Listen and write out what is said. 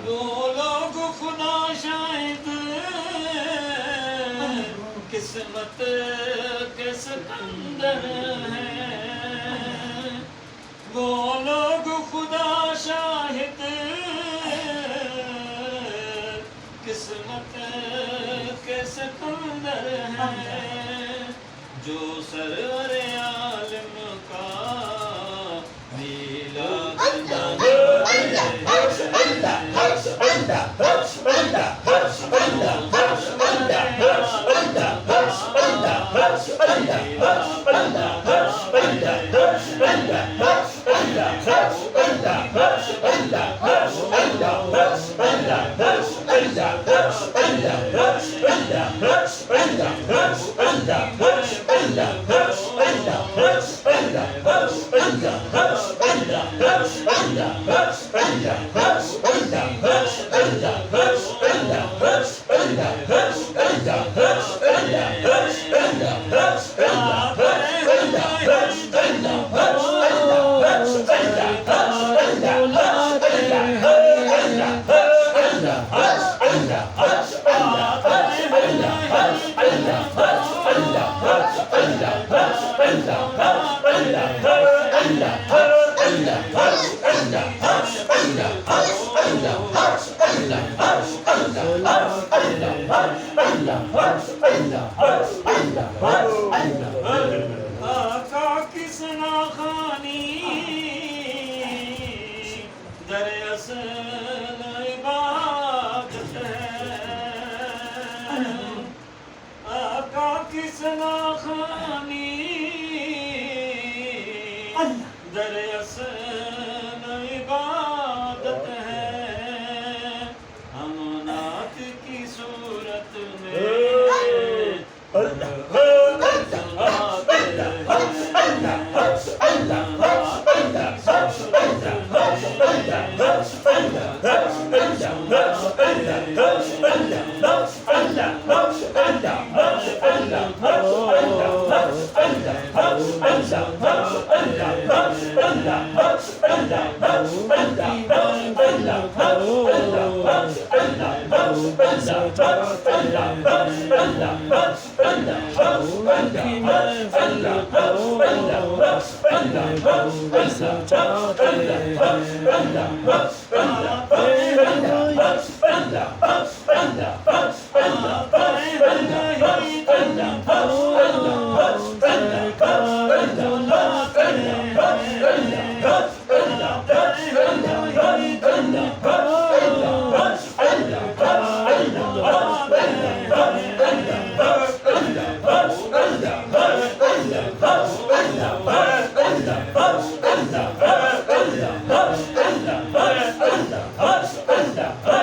वो लोग खुदा शायद किस्मत के सिकंदर हैं, वो लोग खुदा शाहिद किस्मत के सिकंदर हैं, जो सरवर आलम का आका किसना खानी दरअसल इबादत है, आका किसना खानी दरअसल इबादत है, हम नात की सूरत में Allah